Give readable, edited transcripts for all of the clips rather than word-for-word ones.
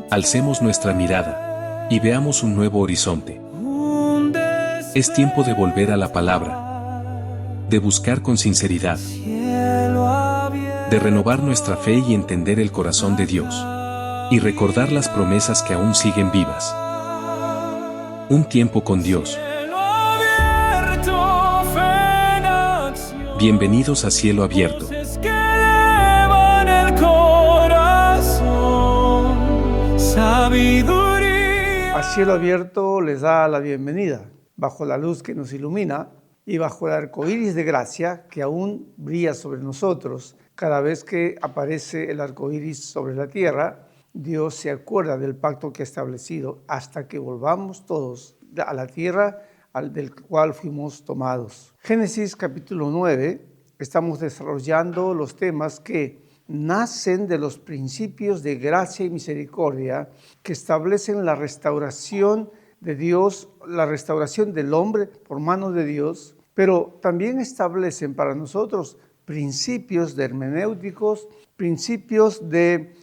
Alcemos nuestra mirada y veamos un nuevo horizonte. Es tiempo de volver a la palabra, de buscar con sinceridad, de renovar nuestra fe y entender el corazón de Dios, y recordar las promesas que aún siguen vivas. Un tiempo con Dios. Bienvenidos a Cielo Abierto. A Cielo Abierto les da la bienvenida, bajo la luz que nos ilumina y bajo el arco iris de gracia que aún brilla sobre nosotros. Cada vez que aparece el arco iris sobre la tierra, Dios se acuerda del pacto que ha establecido hasta que volvamos todos a la tierra del cual fuimos tomados. Génesis capítulo 9, estamos desarrollando los temas que nacen de los principios de gracia y misericordia que establecen la restauración de Dios, la restauración del hombre por mano de Dios, pero también establecen para nosotros principios de hermenéuticos, principios de,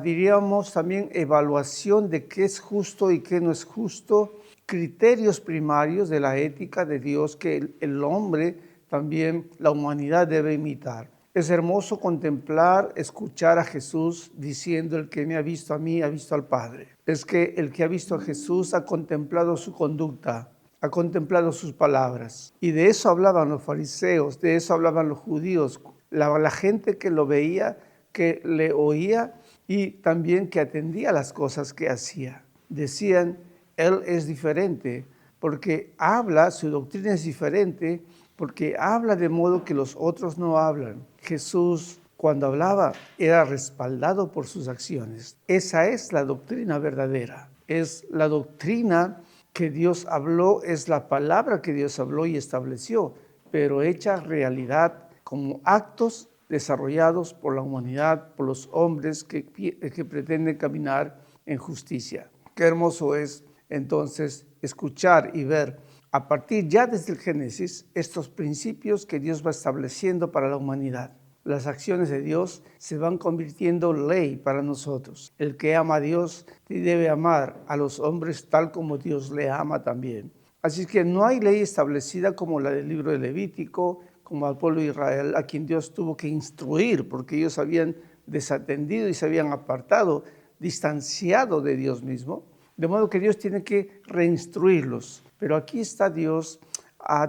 diríamos también evaluación de qué es justo y qué no es justo, criterios primarios de la ética de Dios que el hombre, también la humanidad debe imitar. Es hermoso contemplar, escuchar a Jesús diciendo: el que me ha visto a mí, ha visto al Padre. Es que el que ha visto a Jesús ha contemplado su conducta, ha contemplado sus palabras. Y de eso hablaban los fariseos, de eso hablaban los judíos, la gente que lo veía, que le oía y también que atendía las cosas que hacía. Decían: Él es diferente porque habla, su doctrina es diferente, porque habla de modo que los otros no hablan. Jesús, cuando hablaba, era respaldado por sus acciones. Esa es la doctrina verdadera. Es la doctrina que Dios habló, es la palabra que Dios habló y estableció, pero hecha realidad como actos desarrollados por la humanidad, por los hombres que pretenden caminar en justicia. Qué hermoso es entonces escuchar y ver a partir ya desde el Génesis estos principios que Dios va estableciendo para la humanidad. Las acciones de Dios se van convirtiendo en ley para nosotros. El que ama a Dios debe amar a los hombres tal como Dios le ama también. Así que no hay ley establecida como la del libro de Levítico, como al pueblo de Israel, a quien Dios tuvo que instruir porque ellos habían desatendido y se habían apartado, distanciado de Dios mismo. De modo que Dios tiene que reinstruirlos. Pero aquí está Dios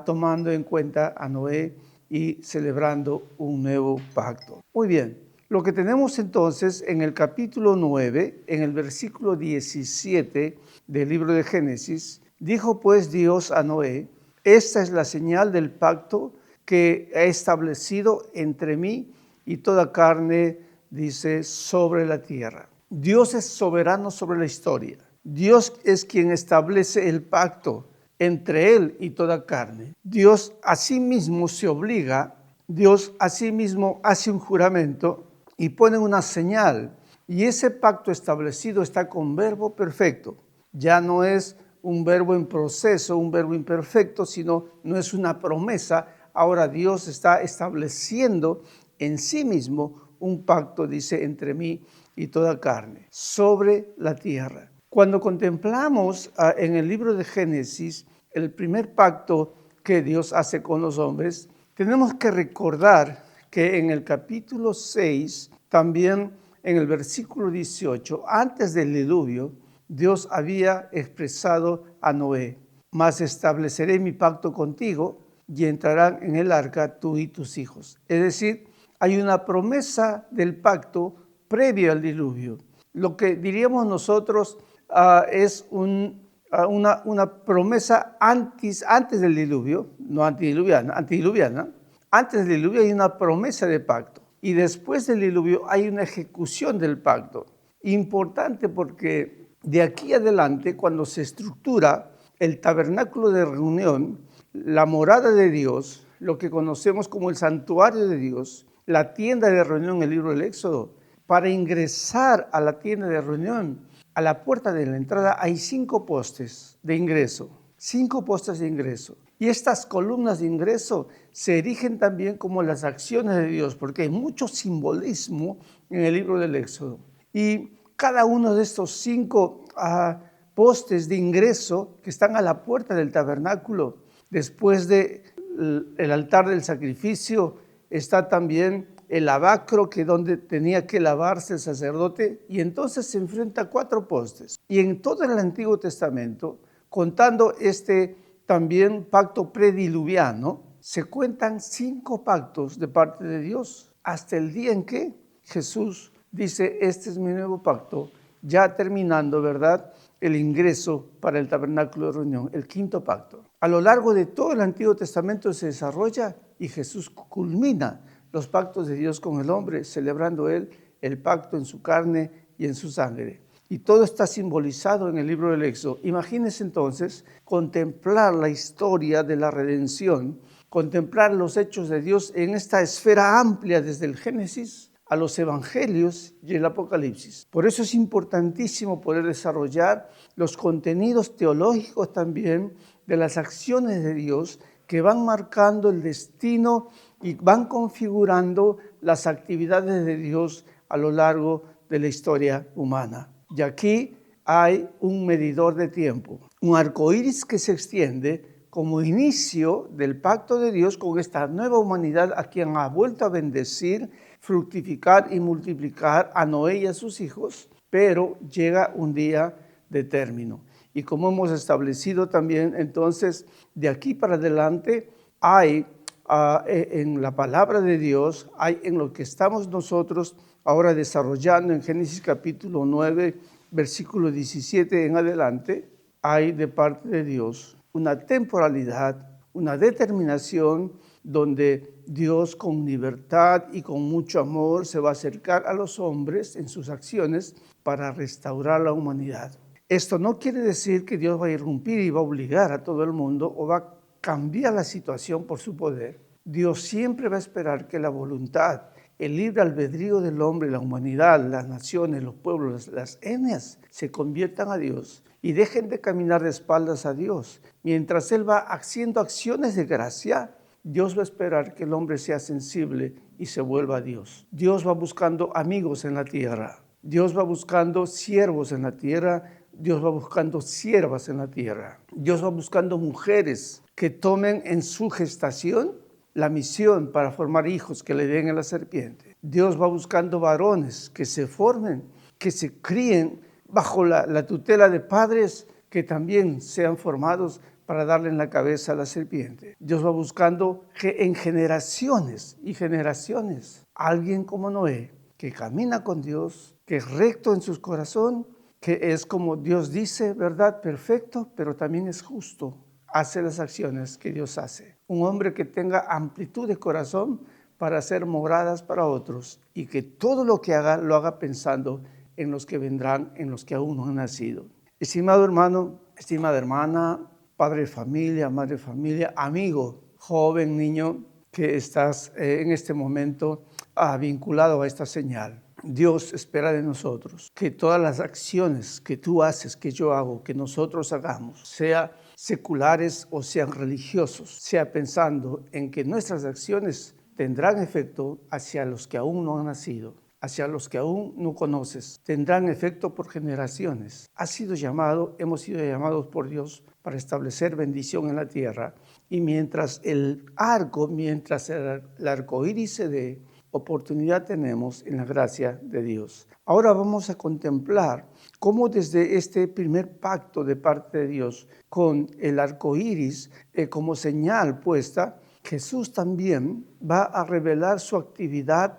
tomando en cuenta a Noé y celebrando un nuevo pacto. Muy bien, lo que tenemos entonces en el capítulo 9, en el versículo 17 del libro de Génesis, dijo pues Dios a Noé: esta es la señal del pacto que he establecido entre mí y toda carne, dice, sobre la tierra. Dios es soberano sobre la historia. Dios es quien establece el pacto entre Él y toda carne. Dios a sí mismo se obliga, Dios a sí mismo hace un juramento y pone una señal. Y ese pacto establecido está con verbo perfecto. Ya no es un verbo en proceso, un verbo imperfecto, sino no es una promesa. Ahora Dios está estableciendo en sí mismo un pacto, dice, entre mí y toda carne, sobre la tierra. Cuando contemplamos en el libro de Génesis el primer pacto que Dios hace con los hombres, tenemos que recordar que en el capítulo 6, también en el versículo 18, antes del diluvio, Dios había expresado a Noé: mas estableceré mi pacto contigo y entrarán en el arca tú y tus hijos. Es decir, hay una promesa del pacto previo al diluvio. Lo que diríamos nosotros es una promesa antes del diluvio, no antediluviana. Antes del diluvio hay una promesa de pacto y después del diluvio hay una ejecución del pacto. Importante porque de aquí adelante, cuando se estructura el tabernáculo de reunión, la morada de Dios, lo que conocemos como el santuario de Dios, la tienda de reunión en el libro del Éxodo, para ingresar a la tienda de reunión, a la puerta de la entrada hay 5 postes de ingreso. 5 postes de ingreso. Y estas columnas de ingreso se erigen también como las acciones de Dios, porque hay mucho simbolismo en el libro del Éxodo. Y cada uno de estos 5 postes de ingreso que están a la puerta del tabernáculo. Después del altar del sacrificio está también el lavacro, que donde tenía que lavarse el sacerdote, y entonces se enfrenta a 4 postes. Y en todo el Antiguo Testamento, contando este también pacto prediluviano, se cuentan 5 pactos de parte de Dios, hasta el día en que Jesús dice: este es mi nuevo pacto, ya terminando, ¿verdad?, el ingreso para el tabernáculo de reunión, el 5º pacto. A lo largo de todo el Antiguo Testamento se desarrolla y Jesús culmina los pactos de Dios con el hombre, celebrando él el pacto en su carne y en su sangre. Y todo está simbolizado en el libro del Éxodo. Imagínense entonces contemplar la historia de la redención, contemplar los hechos de Dios en esta esfera amplia desde el Génesis a los Evangelios y el Apocalipsis. Por eso es importantísimo poder desarrollar los contenidos teológicos también de las acciones de Dios que van marcando el destino y van configurando las actividades de Dios a lo largo de la historia humana. Y aquí hay un medidor de tiempo, un arco iris que se extiende como inicio del pacto de Dios con esta nueva humanidad a quien ha vuelto a bendecir, fructificar y multiplicar a Noé y a sus hijos, pero llega un día de término. Y como hemos establecido también, entonces, de aquí para adelante hay en la palabra de Dios, hay en lo que estamos nosotros ahora desarrollando en Génesis capítulo 9, versículo 17 en adelante, hay de parte de Dios una temporalidad, una determinación donde Dios con libertad y con mucho amor se va a acercar a los hombres en sus acciones para restaurar la humanidad. Esto no quiere decir que Dios va a irrumpir y va a obligar a todo el mundo o va a cambiar la situación por su poder. Dios siempre va a esperar que la voluntad, el libre albedrío del hombre, la humanidad, las naciones, los pueblos, las etnias se conviertan a Dios y dejen de caminar de espaldas a Dios. Mientras Él va haciendo acciones de gracia, Dios va a esperar que el hombre sea sensible y se vuelva a Dios. Dios va buscando amigos en la tierra. Dios va buscando siervos en la tierra. Dios va buscando siervas en la tierra. Dios va buscando mujeres que tomen en su gestación la misión para formar hijos que le den a la serpiente. Dios va buscando varones que se formen, que se críen bajo la tutela de padres que también sean formados para darle en la cabeza a la serpiente. Dios va buscando que en generaciones y generaciones alguien como Noé, que camina con Dios, que es recto en su corazón, que es como Dios dice, ¿verdad? Perfecto, pero también es justo. Hace las acciones que Dios hace. Un hombre que tenga amplitud de corazón para hacer moradas para otros y que todo lo que haga, lo haga pensando en los que vendrán, en los que aún no han nacido. Estimado hermano, estimada hermana, padre de familia, madre de familia, amigo, joven, niño, que estás en este momento vinculado a esta señal. Dios espera de nosotros que todas las acciones que tú haces, que yo hago, que nosotros hagamos, sea seculares o sean religiosos, sea pensando en que nuestras acciones tendrán efecto hacia los que aún no han nacido, hacia los que aún no conoces, tendrán efecto por generaciones. Hemos sido llamados por Dios para establecer bendición en la tierra. Y mientras el arco iris se dé, oportunidad tenemos en la gracia de Dios. Ahora vamos a contemplar cómo desde este primer pacto de parte de Dios con el arco iris como señal puesta, Jesús también va a revelar su actividad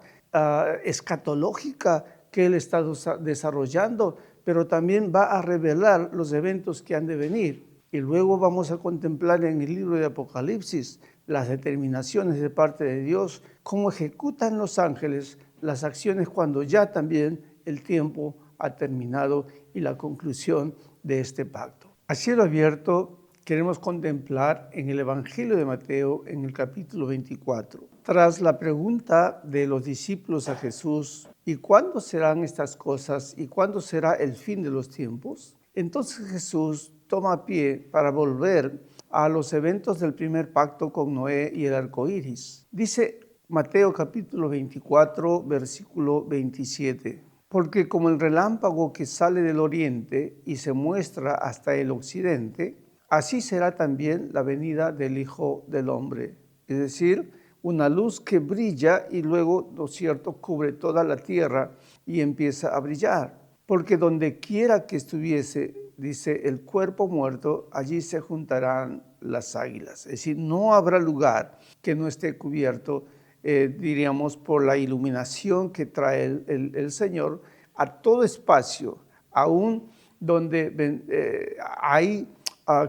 escatológica que Él está desarrollando, pero también va a revelar los eventos que han de venir. Y luego vamos a contemplar en el libro de Apocalipsis las determinaciones de parte de Dios, cómo ejecutan los ángeles las acciones cuando ya también el tiempo ha terminado y la conclusión de este pacto. A cielo abierto queremos contemplar en el Evangelio de Mateo en el capítulo 24. Tras la pregunta de los discípulos a Jesús, ¿y cuándo serán estas cosas y cuándo será el fin de los tiempos? Entonces Jesús toma pie para volver a los eventos del primer pacto con Noé y el arco iris. Dice Mateo capítulo 24, versículo 27. Porque como el relámpago que sale del oriente y se muestra hasta el occidente, así será también la venida del Hijo del Hombre. Es decir, una luz que brilla y luego, ¿no es cierto?, cubre toda la tierra y empieza a brillar. Porque donde quiera que estuviese, dice, el cuerpo muerto, allí se juntarán las águilas. Es decir, no habrá lugar que no esté cubierto, diríamos, por la iluminación que trae el Señor a todo espacio, aún donde hay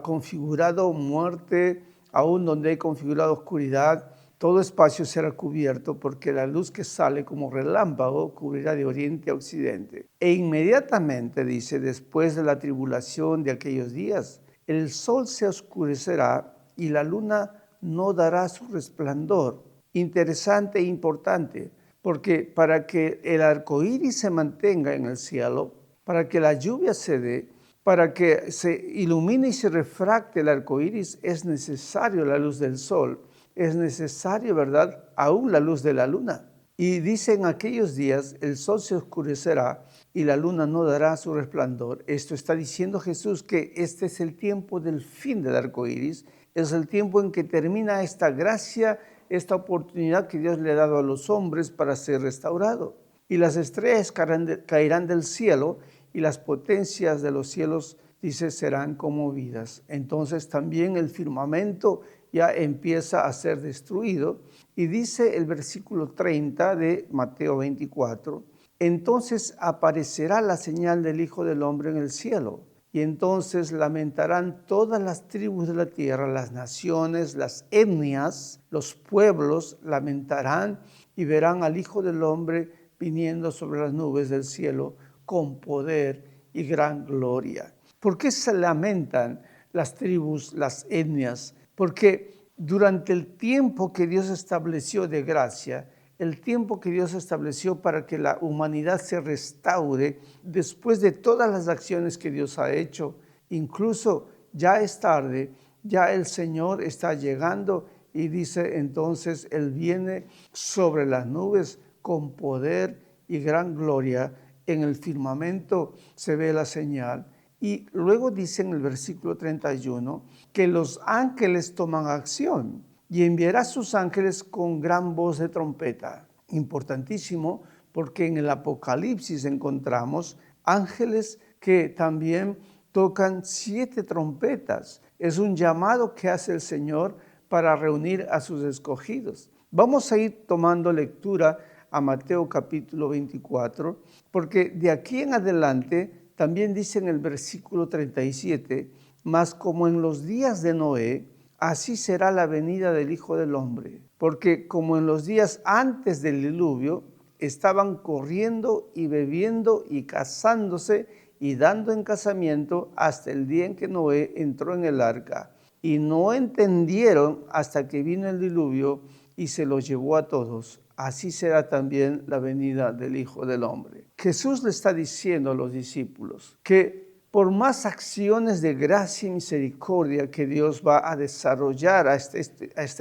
configurado muerte, aún donde hay configurado oscuridad, todo espacio será cubierto porque la luz que sale como relámpago cubrirá de oriente a occidente. E inmediatamente, dice, después de la tribulación de aquellos días, el sol se oscurecerá y la luna no dará su resplandor. Interesante e importante, porque para que el arco iris se mantenga en el cielo, para que la lluvia se dé, para que se ilumine y se refracte el arco iris, es necesario la luz del sol, es necesario, ¿verdad?, aún la luz de la luna. Y dice, en aquellos días el sol se oscurecerá y la luna no dará su resplandor. Esto está diciendo Jesús, que este es el tiempo del fin del arco iris, es el tiempo en que termina esta gracia, esta oportunidad que Dios le ha dado a los hombres para ser restaurado. Y las estrellas caerán del cielo y las potencias de los cielos, dice, serán conmovidas. Entonces también el firmamento ya empieza a ser destruido. Y dice el versículo 30 de Mateo 24, entonces aparecerá la señal del Hijo del Hombre en el cielo. Y entonces lamentarán todas las tribus de la tierra, las naciones, las etnias, los pueblos lamentarán y verán al Hijo del Hombre viniendo sobre las nubes del cielo con poder y gran gloria. ¿Por qué se lamentan las tribus, las etnias? Porque durante el tiempo que Dios estableció de gracia, el tiempo que Dios estableció para que la humanidad se restaure, después de todas las acciones que Dios ha hecho, incluso ya es tarde, ya el Señor está llegando y dice entonces, Él viene sobre las nubes con poder y gran gloria. En el firmamento se ve la señal. Y luego dice en el versículo 31 que los ángeles toman acción y enviará sus ángeles con gran voz de trompeta. Importantísimo, porque en el Apocalipsis encontramos ángeles que también tocan 7 trompetas. Es un llamado que hace el Señor para reunir a sus escogidos. Vamos a ir tomando lectura a Mateo capítulo 24, porque de aquí en adelante también dice en el versículo 37, mas como en los días de Noé, así será la venida del Hijo del Hombre. Porque como en los días antes del diluvio, estaban corriendo y bebiendo y casándose y dando en casamiento hasta el día en que Noé entró en el arca. Y no entendieron hasta que vino el diluvio y se los llevó a todos. Así será también la venida del Hijo del Hombre. Jesús le está diciendo a los discípulos que por más acciones de gracia y misericordia que Dios va a desarrollar hasta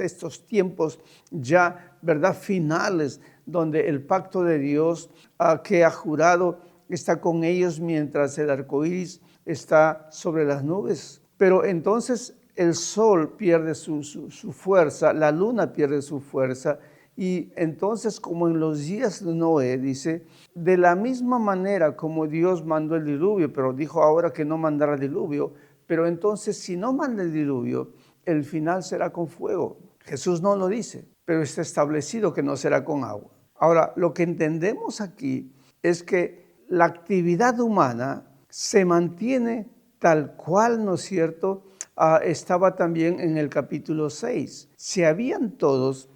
estos tiempos ya, ¿verdad?, finales, donde el pacto de Dios que ha jurado está con ellos mientras el arco iris está sobre las nubes. Pero entonces el sol pierde su fuerza, la luna pierde su fuerza. Y entonces, como en los días de Noé, dice, de la misma manera como Dios mandó el diluvio, pero dijo ahora que no mandará diluvio, pero entonces si no manda el diluvio, el final será con fuego. Jesús no lo dice, pero está establecido que no será con agua. Ahora, lo que entendemos aquí es que la actividad humana se mantiene tal cual, ¿no es cierto? Estaba también en el capítulo 6. Se habían todos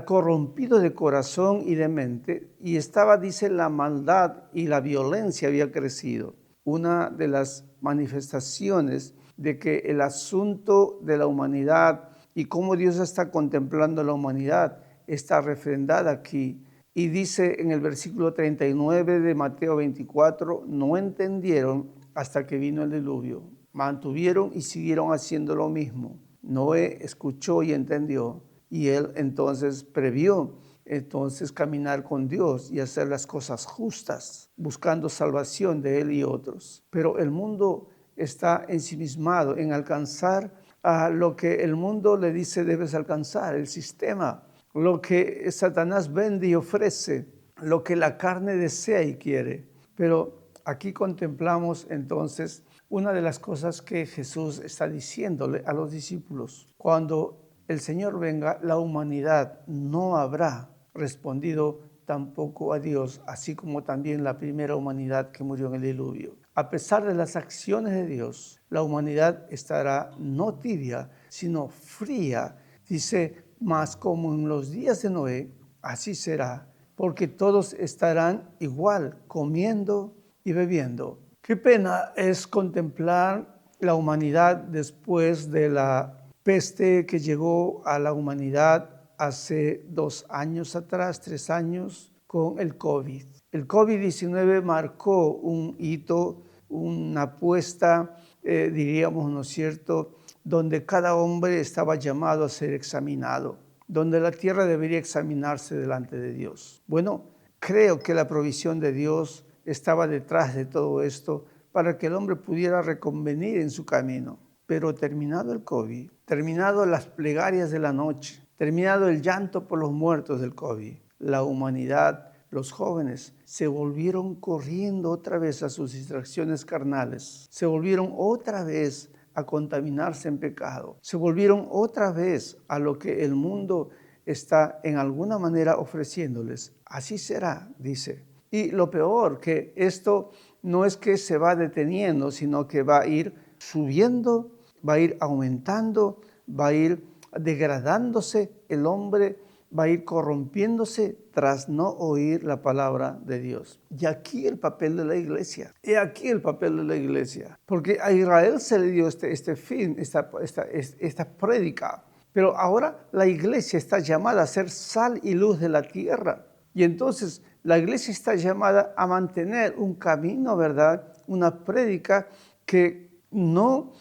corrompido de corazón y de mente, y estaba, dice, la maldad y la violencia había crecido. Una de las manifestaciones de que el asunto de la humanidad y cómo Dios está contemplando la humanidad está refrendada aquí. Y dice en el versículo 39 de Mateo 24, no entendieron hasta que vino el diluvio. Mantuvieron y siguieron haciendo lo mismo. Noé escuchó y entendió. Y él entonces previó entonces caminar con Dios y hacer las cosas justas, buscando salvación de Él y otros. Pero el mundo está ensimismado en alcanzar a lo que el mundo le dice debes alcanzar, el sistema, lo que Satanás vende y ofrece, lo que la carne desea y quiere. Pero aquí contemplamos entonces una de las cosas que Jesús está diciéndole a los discípulos. Cuando el Señor venga, la humanidad no habrá respondido tampoco a Dios, así como también la primera humanidad que murió en el diluvio. A pesar de las acciones de Dios, la humanidad estará no tibia, sino fría. Dice, mas como en los días de Noé, así será, porque todos estarán igual, comiendo y bebiendo. Qué pena es contemplar la humanidad después de la peste que llegó a la humanidad hace 2 años atrás, 3 años, con el COVID. El COVID-19 marcó un hito, una apuesta, diríamos, ¿no es cierto?, donde cada hombre estaba llamado a ser examinado, donde la tierra debería examinarse delante de Dios. Bueno, creo que la provisión de Dios estaba detrás de todo esto para que el hombre pudiera reconvenir en su camino. Pero terminado el COVID, terminado las plegarias de la noche, terminado el llanto por los muertos del COVID, la humanidad, los jóvenes, se volvieron corriendo otra vez a sus distracciones carnales, se volvieron otra vez a contaminarse en pecado, se volvieron otra vez a lo que el mundo está en alguna manera ofreciéndoles. Así será, dice. Y lo peor, que esto no es que se va deteniendo, sino que va a ir subiendo, va a ir aumentando, va a ir degradándose el hombre, va a ir corrompiéndose tras no oír la palabra de Dios. Y aquí el papel de la iglesia. Y aquí el papel de la iglesia. Porque a Israel se le dio este fin, esta prédica. Pero ahora la iglesia está llamada a ser sal y luz de la tierra. Y entonces la iglesia está llamada a mantener un camino, ¿verdad? Una prédica que no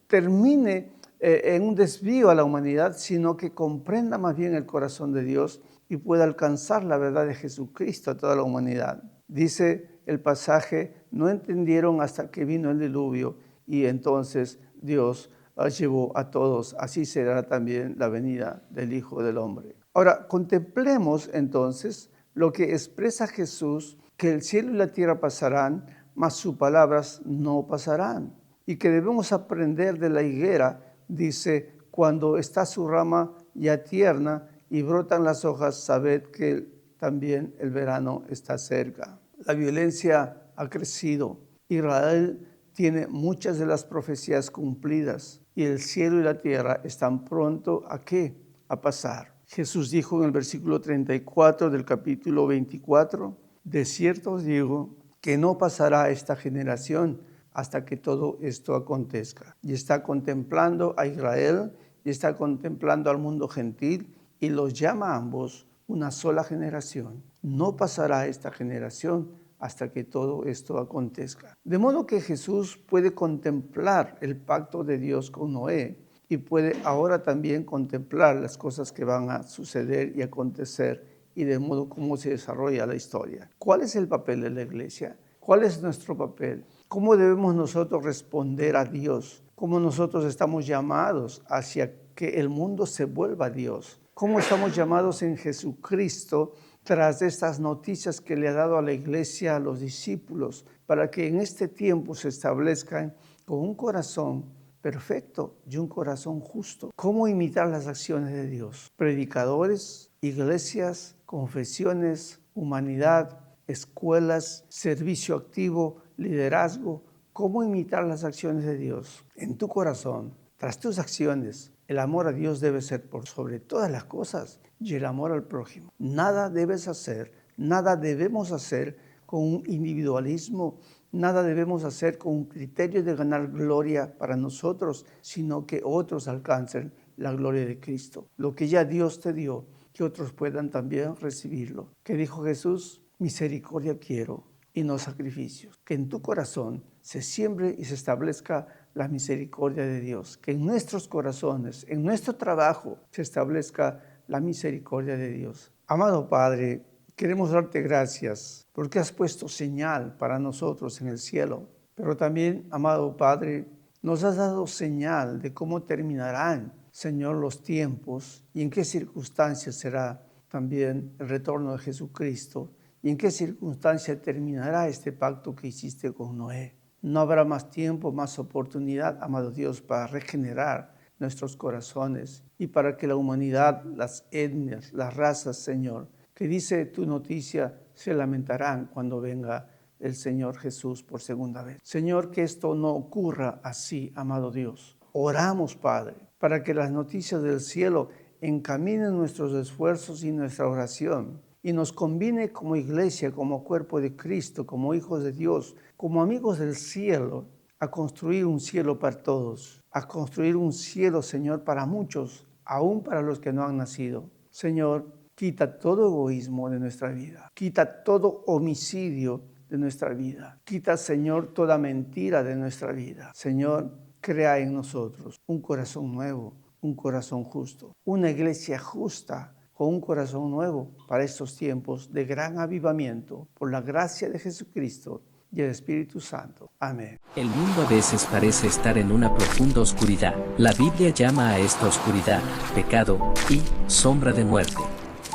termine en un desvío a la humanidad, sino que comprenda más bien el corazón de Dios y pueda alcanzar la verdad de Jesucristo a toda la humanidad. Dice el pasaje, no entendieron hasta que vino el diluvio y entonces Dios llevó a todos. Así será también la venida del Hijo del Hombre. Ahora, contemplemos entonces lo que expresa Jesús, que el cielo y la tierra pasarán, mas sus palabras no pasarán. Y que debemos aprender de la higuera, dice, cuando está su rama ya tierna y brotan las hojas, sabed que también el verano está cerca. La violencia ha crecido. Israel tiene muchas de las profecías cumplidas y el cielo y la tierra están pronto ¿a qué? A pasar. Jesús dijo en el versículo 34 del capítulo 24, de cierto os digo que no pasará esta generación hasta que todo esto acontezca. Y está contemplando a Israel y está contemplando al mundo gentil y los llama a ambos una sola generación. No pasará esta generación hasta que todo esto acontezca. De modo que Jesús puede contemplar el pacto de Dios con Noé y puede ahora también contemplar las cosas que van a suceder y acontecer y de modo cómo se desarrolla la historia. ¿Cuál es el papel de la iglesia? ¿Cuál es nuestro papel? ¿Cómo debemos nosotros responder a Dios? ¿Cómo nosotros estamos llamados hacia que el mundo se vuelva a Dios? ¿Cómo estamos llamados en Jesucristo tras estas noticias que le ha dado a la iglesia, a los discípulos, para que en este tiempo se establezcan con un corazón perfecto y un corazón justo? ¿Cómo imitar las acciones de Dios? Predicadores, iglesias, confesiones, humanidad, escuelas, servicio activo, liderazgo. ¿Cómo imitar las acciones de Dios? En tu corazón, tras tus acciones, el amor a Dios debe ser por sobre todas las cosas y el amor al prójimo. Nada debes hacer, nada debemos hacer con un individualismo, nada debemos hacer con un criterio de ganar gloria para nosotros, sino que otros alcancen la gloria de Cristo. Lo que ya Dios te dio, que otros puedan también recibirlo. ¿Qué dijo Jesús? Misericordia quiero y no sacrificios. Que en tu corazón se siembre y se establezca la misericordia de Dios. Que en nuestros corazones, en nuestro trabajo, se establezca la misericordia de Dios. Amado Padre, queremos darte gracias porque has puesto señal para nosotros en el cielo. Pero también, amado Padre, nos has dado señal de cómo terminarán, Señor, los tiempos y en qué circunstancias será también el retorno de Jesucristo y en qué circunstancia terminará este pacto que hiciste con Noé. No habrá más tiempo, más oportunidad, amado Dios, para regenerar nuestros corazones y para que la humanidad, las etnias, las razas, Señor, que dice tu noticia, se lamentarán cuando venga el Señor Jesús por segunda vez. Señor, que esto no ocurra así, amado Dios. Oramos, Padre, para que las noticias del cielo encaminen nuestros esfuerzos y nuestra oración y nos combine como iglesia, como cuerpo de Cristo, como hijos de Dios, como amigos del cielo, a construir un cielo para todos, a construir un cielo, Señor, para muchos, aún para los que no han nacido. Señor, quita todo egoísmo de nuestra vida, quita todo homicidio de nuestra vida, quita, Señor, toda mentira de nuestra vida. Señor, crea en nosotros un corazón nuevo, un corazón justo, una iglesia justa, con un corazón nuevo para estos tiempos de gran avivamiento, por la gracia de Jesucristo y el Espíritu Santo. Amén. El mundo a veces parece estar en una profunda oscuridad. La Biblia llama a esta oscuridad pecado y sombra de muerte.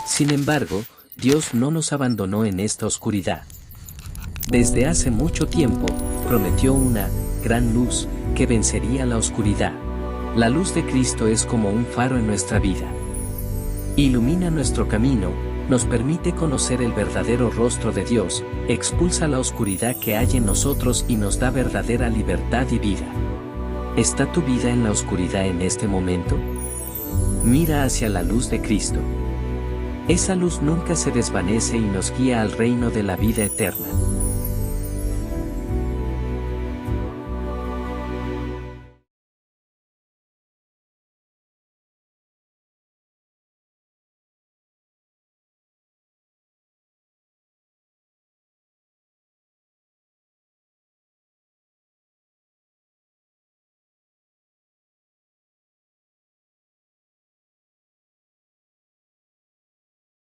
Sin embargo, Dios no nos abandonó en esta oscuridad. Desde hace mucho tiempo, prometió una gran luz que vencería la oscuridad. La luz de Cristo es como un faro en nuestra vida. Ilumina nuestro camino, nos permite conocer el verdadero rostro de Dios, expulsa la oscuridad que hay en nosotros y nos da verdadera libertad y vida. ¿Está tu vida en la oscuridad en este momento? Mira hacia la luz de Cristo. Esa luz nunca se desvanece y nos guía al reino de la vida eterna.